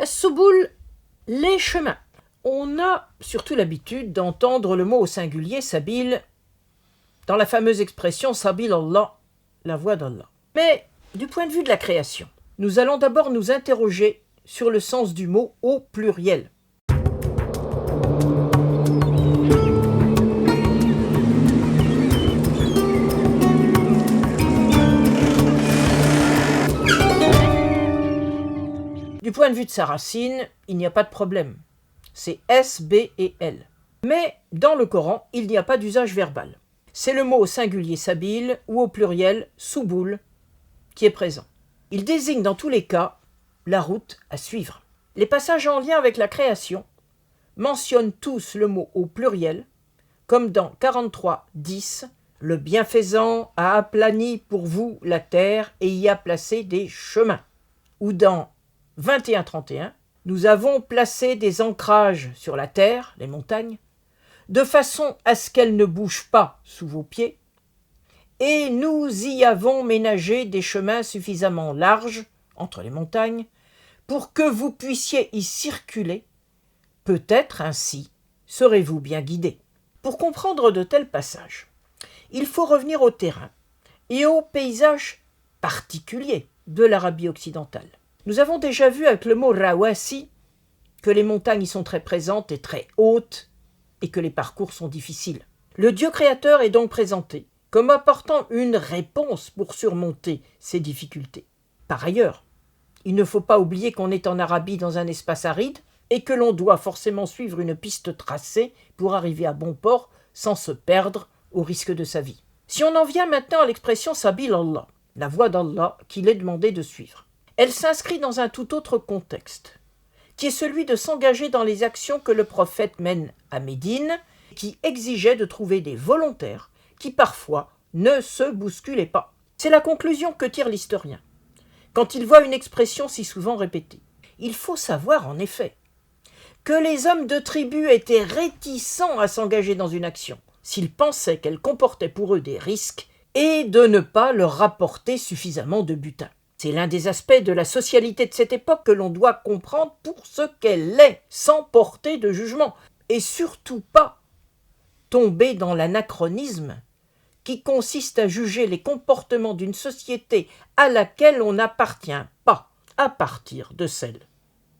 As-subul, les chemins. On a surtout l'habitude d'entendre le mot au singulier sabil dans la fameuse expression sabil Allah, la voie d'Allah. Mais du point de vue de la création, nous allons d'abord nous interroger sur le sens du mot au pluriel. Du point de vue de sa racine, il n'y a pas de problème. C'est S, B et L. Mais dans le Coran, il n'y a pas d'usage verbal. C'est le mot au singulier sabil ou au pluriel souboul qui est présent. Il désigne dans tous les cas la route à suivre. Les passages en lien avec la création mentionnent tous le mot au pluriel, comme dans 43:10, le bienfaisant a aplani pour vous la terre et y a placé des chemins. Ou dans 21:31, nous avons placé des ancrages sur la terre, les montagnes, de façon à ce qu'elles ne bougent pas sous vos pieds, et nous y avons ménagé des chemins suffisamment larges entre les montagnes pour que vous puissiez y circuler. Peut-être ainsi serez-vous bien guidés. Pour comprendre de tels passages, il faut revenir au terrain et au paysage particulier de l'Arabie occidentale. Nous avons déjà vu avec le mot rawasi que les montagnes y sont très présentes et très hautes et que les parcours sont difficiles. Le Dieu créateur est donc présenté comme apportant une réponse pour surmonter ces difficultés. Par ailleurs, il ne faut pas oublier qu'on est en Arabie dans un espace aride et que l'on doit forcément suivre une piste tracée pour arriver à bon port sans se perdre au risque de sa vie. Si on en vient maintenant à l'expression Sabil Allah, la voie d'Allah qu'il est demandé de suivre, elle s'inscrit dans un tout autre contexte, qui est celui de s'engager dans les actions que le prophète mène à Médine, qui exigeait de trouver des volontaires qui parfois ne se bousculaient pas. C'est la conclusion que tire l'historien quand il voit une expression si souvent répétée. Il faut savoir en effet que les hommes de tribu étaient réticents à s'engager dans une action s'ils pensaient qu'elle comportait pour eux des risques et de ne pas leur rapporter suffisamment de butin. C'est l'un des aspects de la socialité de cette époque que l'on doit comprendre pour ce qu'elle est, sans porter de jugement, et surtout pas tomber dans l'anachronisme qui consiste à juger les comportements d'une société à laquelle on n'appartient pas, à partir de celle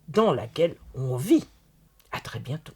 dans laquelle on vit. À très bientôt.